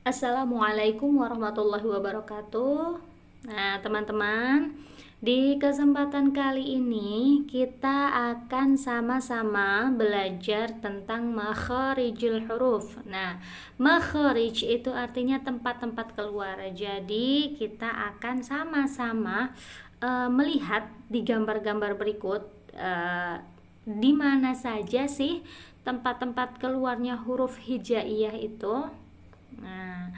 Assalamualaikum warahmatullahi wabarakatuh. Nah, teman-teman, di kesempatan kali ini kita akan sama-sama belajar tentang makharijul huruf. Nah, makharij itu artinya tempat-tempat keluar. Jadi, kita akan sama-sama melihat di gambar-gambar berikut di mana saja sih tempat-tempat keluarnya huruf hijaiyah itu. Nah,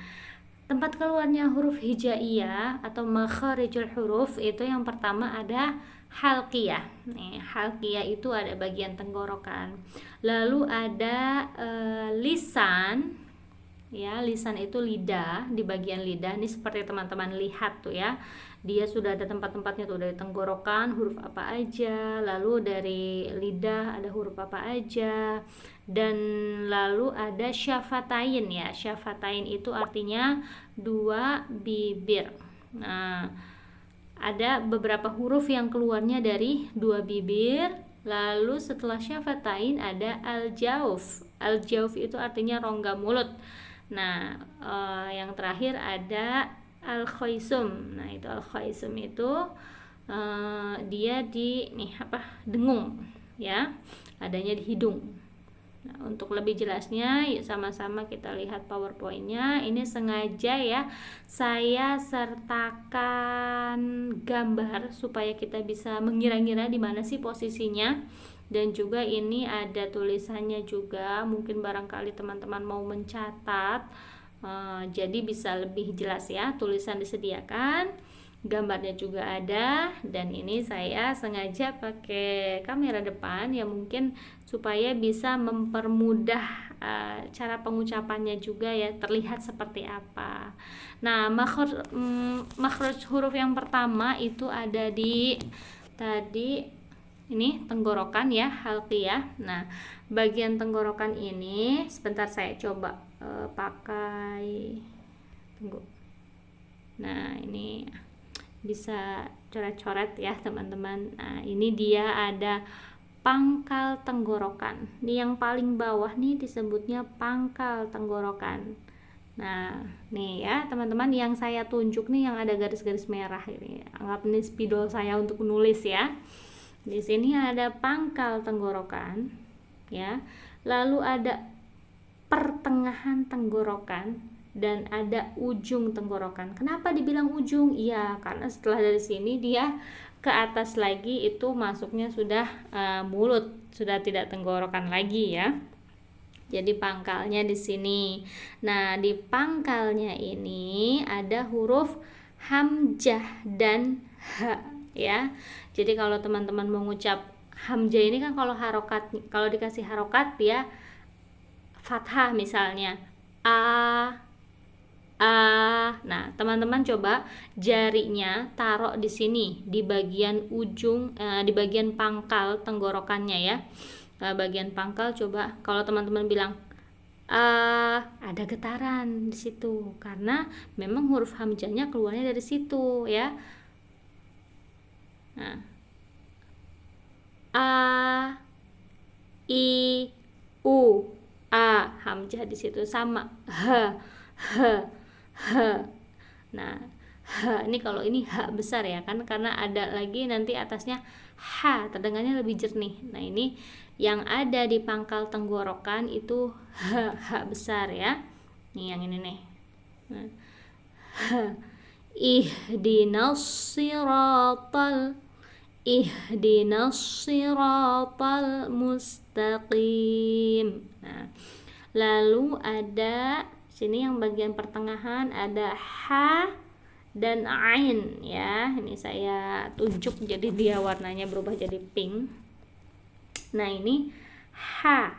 tempat keluarnya huruf hijaiyah atau makharijul huruf itu yang pertama ada halqiyah. Nih, halqiyah itu ada bagian tenggorokan. Lalu ada lisan. Ya, lisan itu lidah, di bagian lidah. Ini seperti teman-teman lihat tuh ya. Dia sudah ada tempat-tempatnya tuh, dari tenggorokan huruf apa aja, lalu dari lidah ada huruf apa aja, dan lalu ada syafatain ya. Syafatain itu artinya dua bibir. Nah, ada beberapa huruf yang keluarnya dari dua bibir. Lalu setelah syafatain ada al-jauf. Al-jauf itu artinya rongga mulut. Nah, yang terakhir ada al-khaisum. Nah, itu al-khaisum itu dia di dengung ya, adanya di hidung. Nah, untuk lebih jelasnya yuk sama-sama kita lihat PowerPoint-nya. Ini sengaja ya saya sertakan gambar supaya kita bisa mengira-ngira di mana sih posisinya. Dan juga ini ada tulisannya juga, mungkin barangkali teman-teman mau mencatat, jadi bisa lebih jelas ya. Tulisan disediakan, gambarnya juga ada, dan ini saya sengaja pakai kamera depan ya, mungkin supaya bisa mempermudah cara pengucapannya juga ya, terlihat seperti apa. Nah, makhraj huruf yang pertama itu ada di tadi ini tenggorokan ya, halqiyah. Nah, bagian tenggorokan ini sebentar saya coba pakai tunggu. Nah, ini bisa coret-coret ya teman-teman. Nah, ini dia ada pangkal tenggorokan. Ini yang paling bawah nih disebutnya pangkal tenggorokan. Nah, nih ya teman-teman, yang saya tunjuk nih yang ada garis-garis merah ini. Anggap ini spidol saya untuk menulis ya. Di sini ada pangkal tenggorokan ya. Lalu ada pertengahan tenggorokan dan ada ujung tenggorokan. Kenapa dibilang ujung? Iya, karena setelah dari sini dia ke atas lagi itu masuknya sudah mulut, sudah tidak tenggorokan lagi ya. Jadi pangkalnya di sini. Nah, di pangkalnya ini ada huruf hamzah dan ha ya. Jadi kalau teman-teman mengucap hamzah ini kan kalau dikasih harokat ya fathah misalnya a. Nah, teman-teman coba jarinya taruh di sini di bagian ujung, di bagian pangkal tenggorokannya ya. Bagian pangkal, coba kalau teman-teman bilang ada getaran di situ karena memang huruf hamzahnya keluarnya dari situ ya. Nah, a, i, u, hamzah di situ sama h. Nah, ini kalau ini h besar ya kan, karena ada lagi nanti atasnya h, terdengarnya lebih jernih. Nah, ini yang ada di pangkal tenggorokan itu h besar ya. Nih yang ini nih. Nah, ihdinas siratal mustaqim. Nah, lalu ada sini yang bagian pertengahan ada ha dan ain ya. Ini saya tunjuk jadi dia warnanya berubah jadi pink. Nah, ini ha.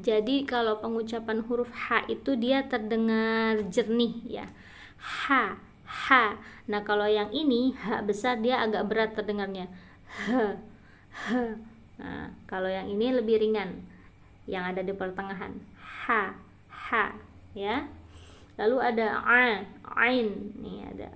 Jadi kalau pengucapan huruf h itu dia terdengar jernih ya. Ha. Nah, kalau yang ini h besar dia agak berat terdengarnya. Nah, kalau yang ini lebih ringan, yang ada di pertengahan. Ha ya. Lalu ada ain. Nih ada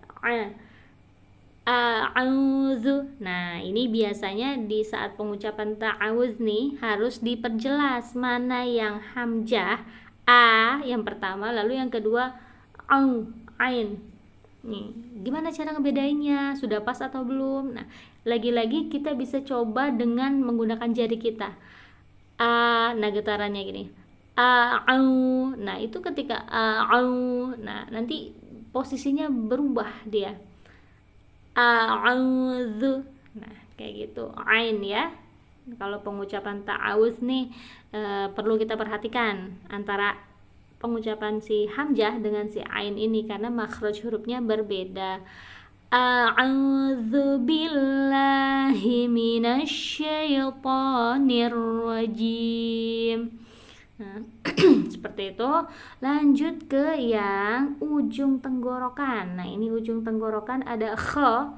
a'udzu. Nah, ini biasanya di saat pengucapan ta'awuz nih harus diperjelas mana yang hamzah A yang pertama, lalu yang kedua ain. Nih, gimana cara ngebedainnya? Sudah pas atau belum? Nah, lagi-lagi kita bisa coba dengan menggunakan jari kita. Nah getarannya gini. Nah, itu ketika nah nanti posisinya berubah dia. A'udzu. Nah, kayak gitu. Ain ya. Kalau pengucapan ta'awuz nih perlu kita perhatikan antara pengucapan si hamzah dengan si ain ini karena makhraj hurufnya berbeda. A'udzu billahi minasyaitonir rajim. Nah, seperti itu. Lanjut ke yang ujung tenggorokan. Nah, ini ujung tenggorokan ada kha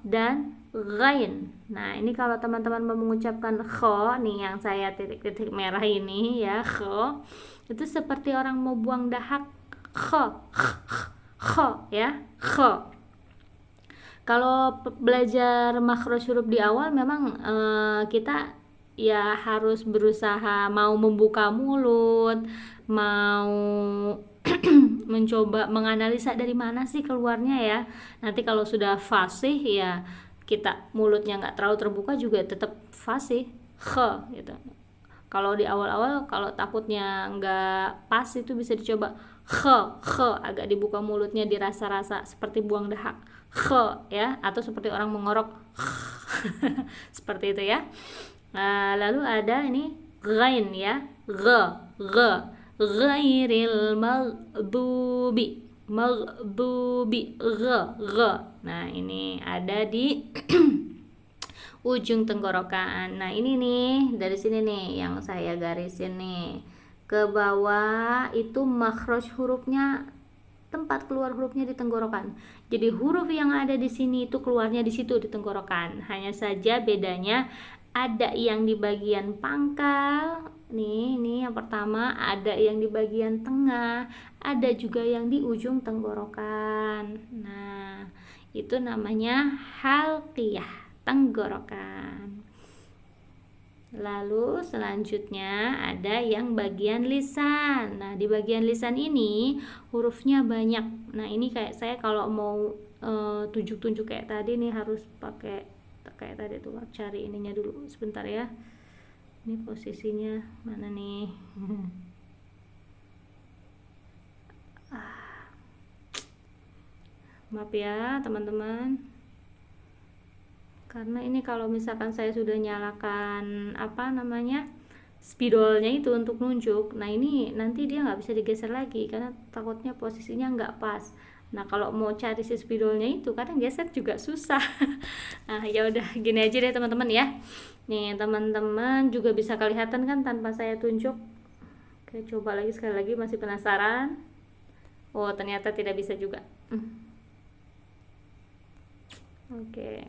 dan ghain. Nah, ini kalau teman-teman mau mengucapkan kha nih yang saya titik-titik merah ini ya, kha itu seperti orang mau buang dahak. Kha ya, kha. Kalau belajar makhraj huruf di awal memang kita ya harus berusaha mau membuka mulut, mau mencoba menganalisa dari mana sih keluarnya ya. Nanti kalau sudah fasih ya kita mulutnya nggak terlalu terbuka juga tetap fasih, kha gitu. Kalau di awal-awal kalau takutnya nggak pas itu bisa dicoba kha agak dibuka mulutnya, dirasa-rasa seperti buang dahak, kha ya, atau seperti orang mengorok seperti itu ya. Lalu ada ini ghain ya, ghairil maghdubi, nah ini ada di ujung tenggorokan. Nah ini nih dari sini nih yang saya garisin nih ke bawah itu makhraj hurufnya, tempat keluar hurufnya di tenggorokan. Jadi huruf yang ada di sini itu keluarnya di situ di tenggorokan. Hanya saja bedanya ada yang di bagian pangkal. Nih yang pertama ada yang di bagian tengah, ada juga yang di ujung tenggorokan. Nah, itu namanya halqiyah, tenggorokan. Lalu selanjutnya ada yang bagian lisan. Nah, di bagian lisan ini hurufnya banyak. Nah, ini kayak saya kalau mau tunjuk-tunjuk kayak tadi nih harus pakai kayak tadi tuh, cari ininya dulu sebentar ya. Ini posisinya mana nih? Maaf ya teman-teman, karena ini kalau misalkan saya sudah nyalakan spidolnya itu untuk nunjuk, nah ini nanti dia nggak bisa digeser lagi karena takutnya posisinya nggak pas. Nah kalau mau cari si spidolnya itu kadang geser juga susah. Nah ya udah gini aja deh teman-teman ya. Nih teman-teman juga bisa kelihatan kan tanpa saya tunjuk. Oke, coba lagi sekali lagi, masih penasaran? Oh ternyata tidak bisa juga. Oke.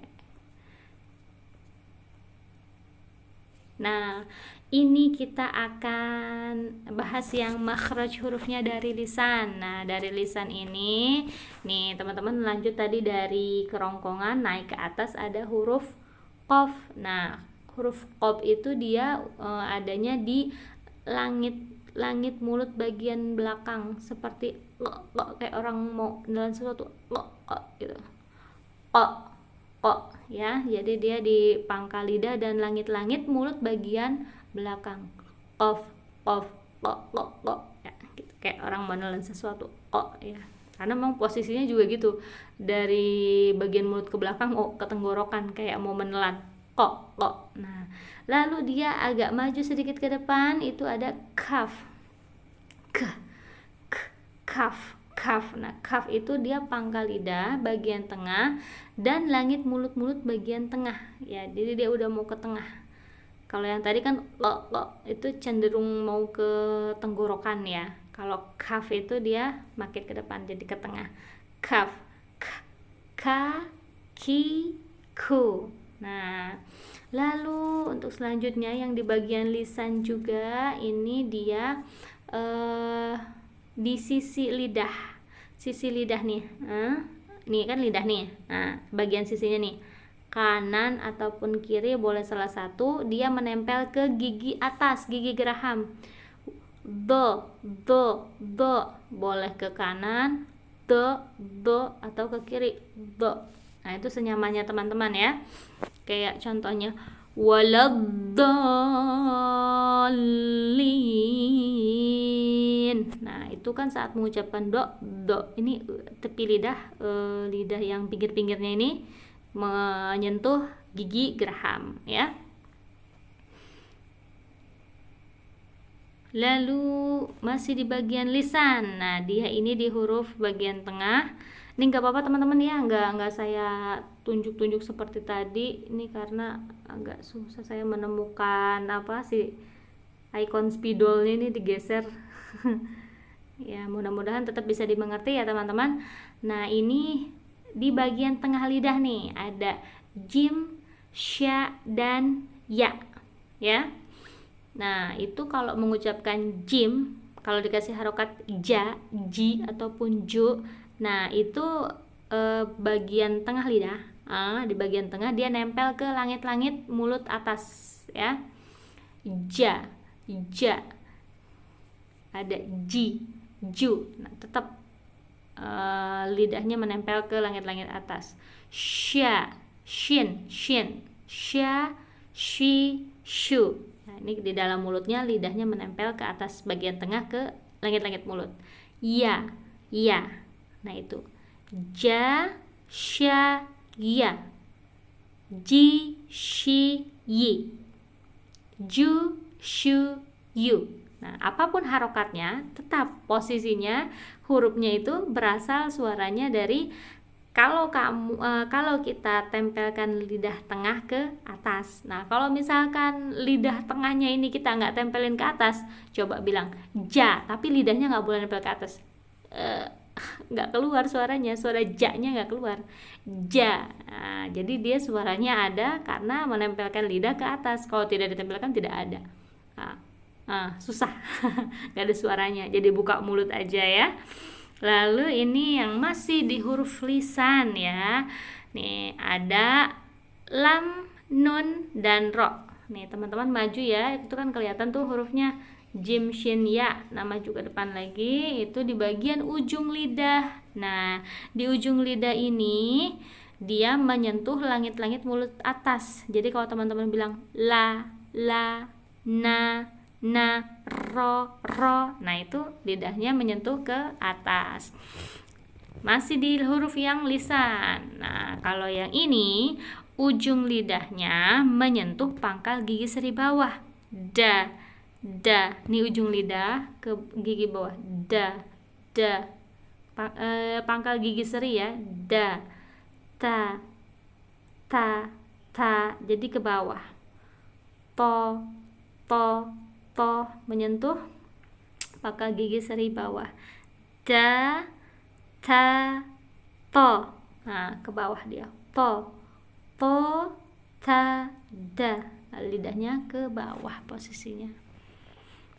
Nah, ini kita akan bahas yang makhraj hurufnya dari lisan. Nah, dari lisan ini, nih teman-teman lanjut tadi dari kerongkongan naik ke atas ada huruf qaf. Nah, huruf qaf itu dia adanya di langit mulut bagian belakang, seperti kayak orang mau menelan sesuatu gitu. Ya, jadi dia di pangkal lidah dan langit-langit mulut bagian belakang. Qaf ya, gitu. Kayak orang menelan sesuatu ya. Karena memang posisinya juga gitu, dari bagian mulut ke belakang ke tenggorokan kayak mau menelan Nah, lalu dia agak maju sedikit ke depan itu ada kaf. Kaf. Nah, kaf itu dia pangkal lidah bagian tengah dan langit mulut bagian tengah ya. Jadi dia udah mau ke tengah. Kalau yang tadi kan lo itu cenderung mau ke tenggorokan ya. Kalau kaf itu dia makin ke depan jadi ke tengah. Kaf. Ku. Nah, lalu untuk selanjutnya yang di bagian lisan juga ini dia di sisi lidah nih, nih kan lidah nih, nah bagian sisinya nih kanan ataupun kiri boleh salah satu, dia menempel ke gigi atas, gigi geraham. do, boleh ke kanan, do atau ke kiri, do. Nah, itu senyamannya teman-teman ya. Kayak contohnya waladdallin. Nah, itu kan saat mengucapkan do. Ini tepi lidah yang pinggir-pinggirnya ini menyentuh gigi geraham ya. Lalu masih di bagian lisan. Nah, dia ini di huruf bagian tengah. Ini nggak apa-apa teman-teman ya, nggak saya tunjuk-tunjuk seperti tadi. Ini karena agak susah saya menemukan apa sih icon spidolnya ini digeser. Ya, mudah-mudahan tetap bisa dimengerti ya teman-teman. Nah, ini di bagian tengah lidah nih ada jim, sya, dan ya. Ya. Nah, itu kalau mengucapkan jim, kalau dikasih harokat ja, ji, ataupun ju, nah itu bagian tengah lidah, di bagian tengah dia nempel ke langit-langit mulut atas ya. Ja, ada ji, ju, nah tetap lidahnya menempel ke langit-langit atas. Sya, shin, sya, shi, shu. Nah, ini di dalam mulutnya lidahnya menempel ke atas bagian tengah ke langit-langit mulut. Ya. Nah, itu. Ja, sya, ya. Ji, shi, yi. Ju, shu, yu. Nah, apapun harokatnya, tetap posisinya hurufnya itu berasal suaranya dari kalau kita tempelkan lidah tengah ke atas. Nah, kalau misalkan lidah tengahnya ini kita nggak tempelin ke atas, coba bilang ja, tapi lidahnya nggak boleh nempel ke atas. Nggak keluar suaranya, suara ja-nya nggak keluar. Ja. Nah, jadi dia suaranya ada karena menempelkan lidah ke atas. Kalau tidak ditempelkan tidak ada. Susah, nggak ada suaranya. Jadi buka mulut aja ya. Lalu ini yang masih di huruf lisan ya. Nih ada lam, nun, dan ro. Nih teman-teman maju ya. Itu kan kelihatan tuh hurufnya jim, shin, ya. Nama juga depan lagi. Itu di bagian ujung lidah. Nah, di ujung lidah ini dia menyentuh langit-langit mulut atas. Jadi kalau teman-teman bilang la, na, ro, nah itu lidahnya menyentuh ke atas. Masih di huruf yang lisan. Nah, kalau yang ini ujung lidahnya menyentuh pangkal gigi seri bawah. Da. Ini ujung lidah ke gigi bawah. Da. Pangkal gigi seri ya. Da. Ta. Jadi ke bawah. To menyentuh pangkal gigi seri bawah. Da, ta, to. Nah, ke bawah dia. To, ta, da. Nah, lidahnya ke bawah posisinya.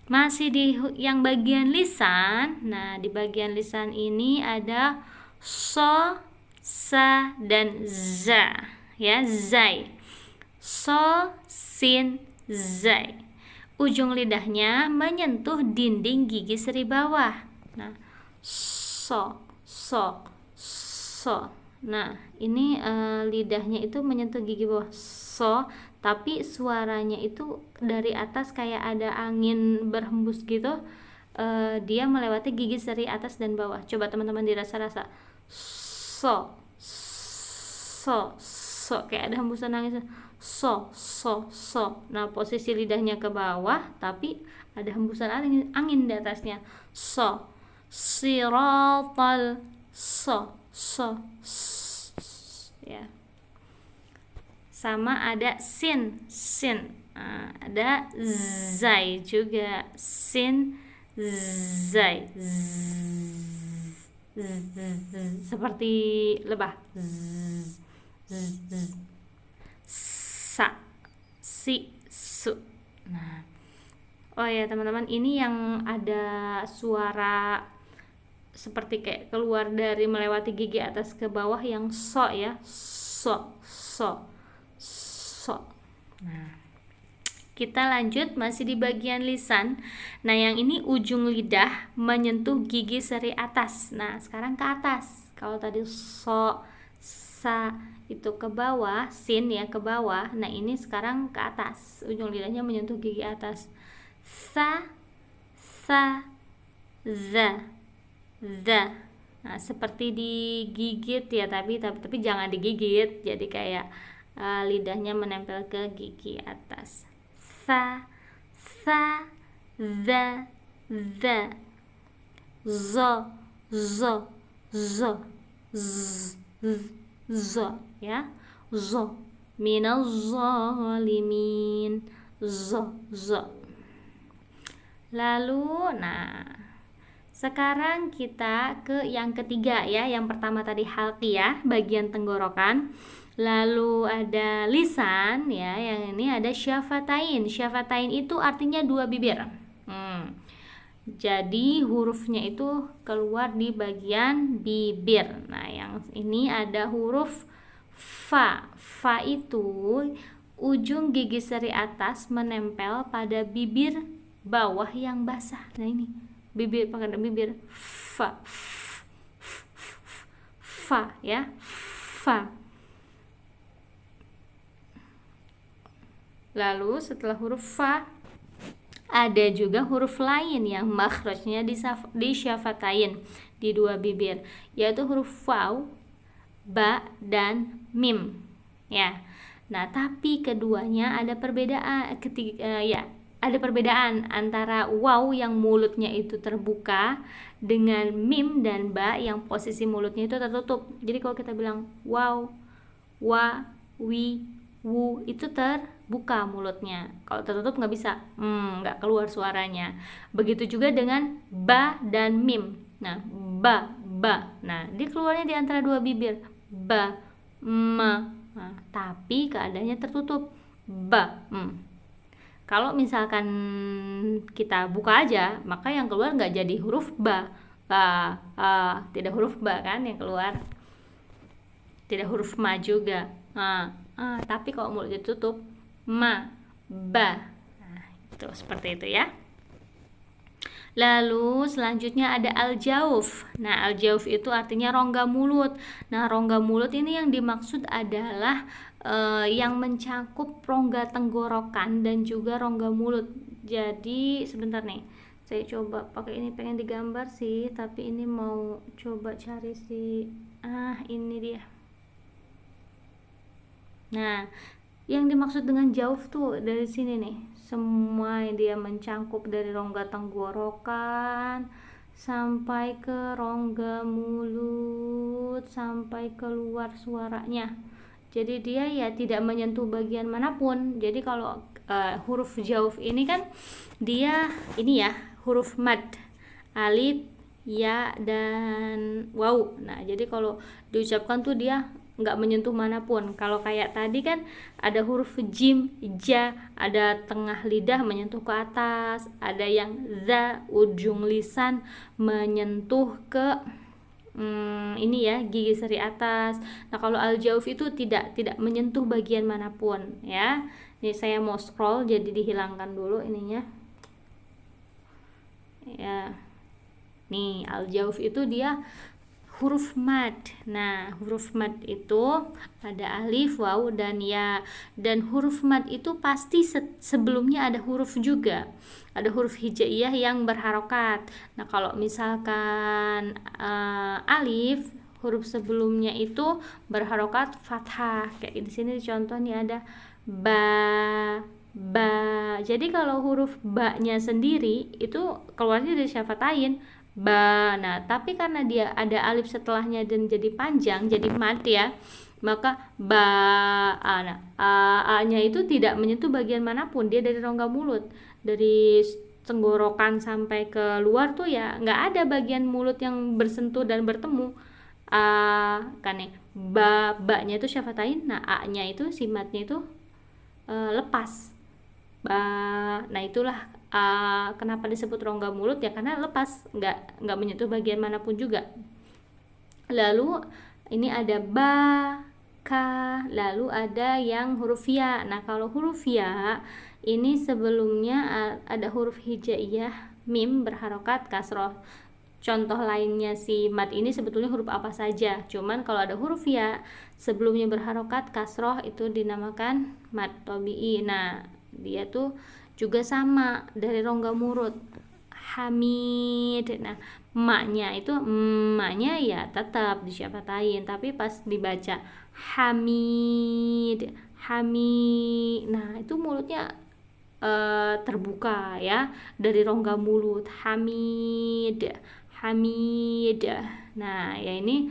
Masih di yang bagian lisan. Nah, di bagian lisan ini ada so, sa, dan za. Ya, zai. So, sin, zai. Ujung lidahnya menyentuh dinding gigi seri bawah. Nah, so. Nah, ini lidahnya itu menyentuh gigi bawah. So, tapi suaranya itu dari atas kayak ada angin berhembus gitu. Dia melewati gigi seri atas dan bawah. Coba teman-teman dirasa-rasa. So. Kayak ada hembusan angin. So. Nah, posisi lidahnya ke bawah tapi ada hembusan angin di atasnya. So. Siratal. So. Ya. Sama ada sin. Nah, ada zai juga. Sin, zai. Seperti lebah. Sa, si, su. Nah, oh ya teman-teman, ini yang ada suara seperti kayak keluar dari melewati gigi atas ke bawah yang so ya. So. Nah, Kita lanjut masih di bagian lisan. Nah, yang ini ujung lidah menyentuh gigi seri atas. Nah, sekarang ke atas. Kalau tadi so, sa itu ke bawah, sin ya ke bawah. Nah, ini sekarang ke atas. Ujung lidahnya menyentuh gigi atas. Sa, za, za. Nah, seperti digigit ya, tapi jangan digigit. Jadi kayak lidahnya menempel ke gigi atas. Sa, za, zo, zo, ya, zo, minal zalimin, zo. Lalu, nah, sekarang kita ke yang ketiga ya. Yang pertama tadi halqiyah, bagian tenggorokan. Lalu ada lisan ya, yang ini ada syafatain. Syafatain itu artinya dua bibir. Jadi hurufnya itu keluar di bagian bibir. Nah, yang ini ada huruf fa. Fa itu ujung gigi seri atas menempel pada bibir bawah yang basah. Nah, ini bibir pada bibir fa. Fa ya, fa. Lalu setelah huruf fa ada juga huruf lain yang makhrajnya di syafatain, di dua bibir, yaitu huruf waw, ba dan mim ya. Nah, tapi keduanya ada perbedaan ada perbedaan antara waw yang mulutnya itu terbuka dengan mim dan ba yang posisi mulutnya itu tertutup. Jadi kalau kita bilang waw, wa, wi, wu itu terbuka mulutnya. Kalau tertutup nggak bisa, nggak keluar suaranya. Begitu juga dengan ba dan mim. Nah, ba. Nah, dia keluarnya di antara dua bibir, ba, ma. Nah, tapi keadaannya tertutup, ba. Kalau misalkan kita buka aja, maka yang keluar nggak jadi huruf ba, tidak huruf ba kan yang keluar, tidak huruf ma juga. Tapi kalau mulutnya tutup, ma, ba. Nah, itu seperti itu ya. Lalu selanjutnya ada al-jauf. Nah, al-jauf itu artinya rongga mulut. Nah, rongga mulut ini yang dimaksud adalah yang mencakup rongga tenggorokan dan juga rongga mulut. Jadi sebentar nih, saya coba pakai ini, pengen digambar sih, tapi ini mau coba cari sih. Ini dia. Nah, yang dimaksud dengan jauf tuh dari sini nih, semua dia mencakup dari rongga tenggorokan sampai ke rongga mulut, sampai keluar suaranya. Jadi dia ya tidak menyentuh bagian manapun. Jadi kalau huruf jauf ini kan dia ini ya huruf mad, alif, ya dan waw. Nah, jadi kalau diucapkan tuh dia nggak menyentuh manapun. Kalau kayak tadi kan ada huruf jim, ja, ada tengah lidah menyentuh ke atas, ada yang za, ujung lisan menyentuh ke ini ya gigi seri atas. Nah, kalau al-jauf itu tidak menyentuh bagian manapun ya. Ini saya mau scroll jadi dihilangkan dulu ininya ya. Nih, al-jauf itu dia huruf mad. Nah, huruf mad itu ada alif, waw, dan ya. Dan huruf mad itu pasti sebelumnya ada huruf juga. Ada huruf hijaiyah yang berharokat. Nah, kalau misalkan alif, huruf sebelumnya itu berharokat fathah. Kayak di sini contoh nih ada ba. Jadi kalau huruf ba-nya sendiri itu keluarnya dari syafatain, ba. Nah, tapi karena dia ada alif setelahnya dan jadi panjang, jadi mad ya, maka ba. Nah, a-nya itu tidak menyentuh bagian manapun, dia dari rongga mulut, dari tenggorokan sampai ke luar tuh ya nggak ada bagian mulut yang bersentuh dan bertemu. Kan nih, ba-nya itu syafatain. Nah, a-nya itu si madnya itu lepas. Ba. Nah, itulah kenapa disebut rongga mulut ya, karena lepas, nggak menyentuh bagian manapun juga. Lalu ini ada ba, ka, lalu ada yang huruf ya. Nah, kalau huruf ya ini sebelumnya ada huruf hijaiyah mim berharokat kasroh. Contoh lainnya si mad ini sebetulnya huruf apa saja, cuman kalau ada huruf ya sebelumnya berharokat kasroh itu dinamakan mad tabi'i. Nah, dia tuh juga sama dari rongga mulut, hamid. Nah, maknya ya tetap disyafatain, tapi pas dibaca hamid, hamid, nah itu mulutnya terbuka ya, dari rongga mulut, hamid, hamid. Nah, ya ini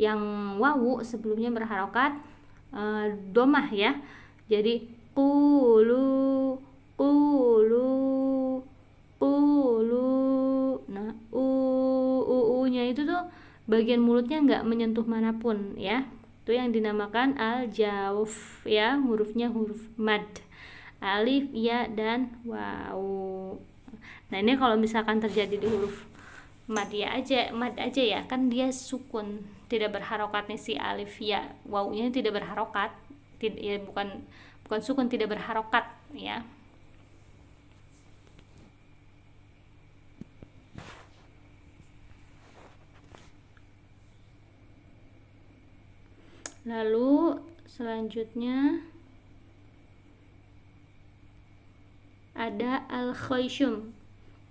yang wawu sebelumnya berharokat domah ya. Jadi qulu, qulu, qulu. Nah, nya itu tuh bagian mulutnya nggak menyentuh manapun ya. Itu yang dinamakan al-jauf ya, hurufnya huruf mad. Alif, ya, dan wawu. Nah, ini kalau misalkan terjadi di huruf mad aja ya, kan dia sukun, tidak berharokat nih si alif ya, wawunya tidak berharokat, ya, bukan sukun, tidak berharokat ya. Lalu selanjutnya ada al-khayshum.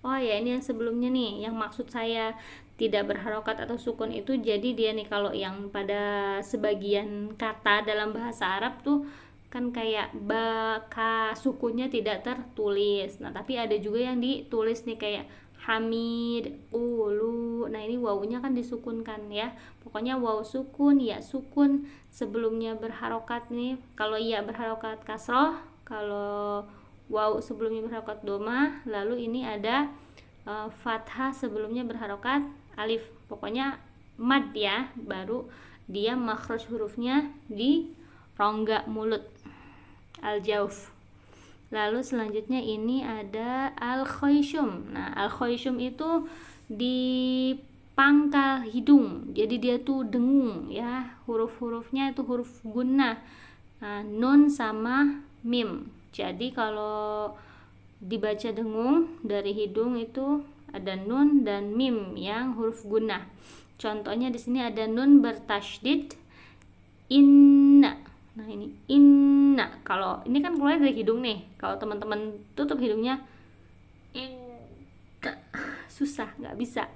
Oh ya, ini yang sebelumnya nih, yang maksud saya tidak berharokat atau sukun itu, jadi dia nih kalau yang pada sebagian kata dalam bahasa Arab tuh kan kayak ka sukunnya tidak tertulis. Nah, tapi ada juga yang ditulis nih kayak hamid, ulu. Nah, ini wawunya kan disukunkan ya. Pokoknya waw sukun, ya sukun, sebelumnya berharokat nih. Kalau ya berharokat kasroh, kalau waw sebelumnya berharokat domah, lalu ini ada fathah sebelumnya berharokat alif. Pokoknya mad ya, baru dia makhraj hurufnya di rongga mulut, al-jauf. Lalu selanjutnya ini ada al-khayshum. Nah, al-khayshum itu di pangkal hidung, jadi dia tuh dengung ya. Huruf-hurufnya itu huruf gunnah, nun sama mim. Jadi kalau dibaca dengung dari hidung itu ada nun dan mim yang huruf gunnah. Contohnya di sini ada nun bertasydid inna. Nah, ini inna. Kalau ini kan keluar dari hidung nih. Kalau teman-teman tutup hidungnya inna, susah, nggak bisa.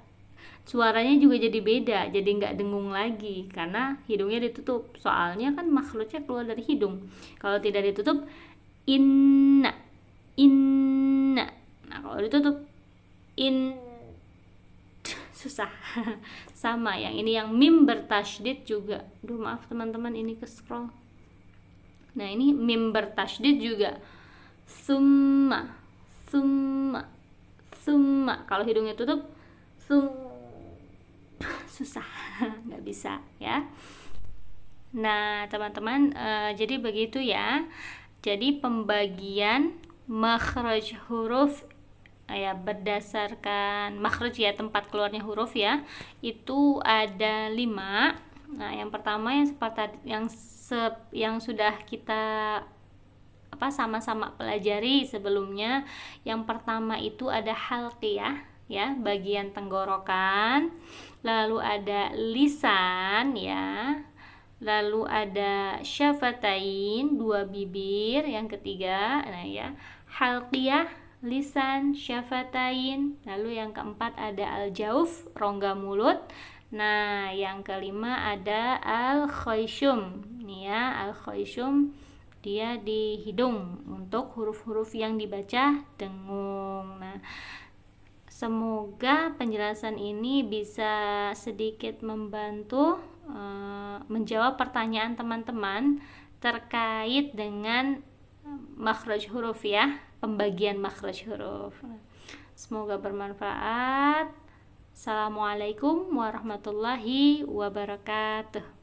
Suaranya juga jadi beda, jadi nggak dengung lagi karena hidungnya ditutup. Soalnya kan makhrajnya keluar dari hidung. Kalau tidak ditutup inna, inna. Nah, kalau ditutup susah. Sama yang ini, yang mim bertasydid juga. Duh, maaf teman-teman, ini ke scroll. Nah, ini mim bertasydid juga. Summa, summa, summa. Kalau hidungnya tutup susah, nggak bisa ya. Nah, teman-teman, jadi begitu ya. Jadi pembagian makhraj huruf ya berdasarkan makhraj ya, tempat keluarnya huruf ya, itu ada 5. Nah, yang pertama yang seperti yang sudah kita sama-sama pelajari sebelumnya. Yang pertama itu ada halqiyah ya, bagian tenggorokan. Lalu ada lisan ya. Lalu ada syafatain, 2 bibir. Yang ketiga, nah ya, halqiyah, lisan, syafatain. Lalu yang keempat ada al-jauf, rongga mulut. Nah, yang kelima ada al-khayshum. Nih ya, al-khayshum dia di hidung untuk huruf-huruf yang dibaca dengung. Nah, semoga penjelasan ini bisa sedikit membantu menjawab pertanyaan teman-teman terkait dengan makhraj huruf ya, pembagian makhraj huruf. Semoga bermanfaat. Assalamualaikum warahmatullahi wabarakatuh.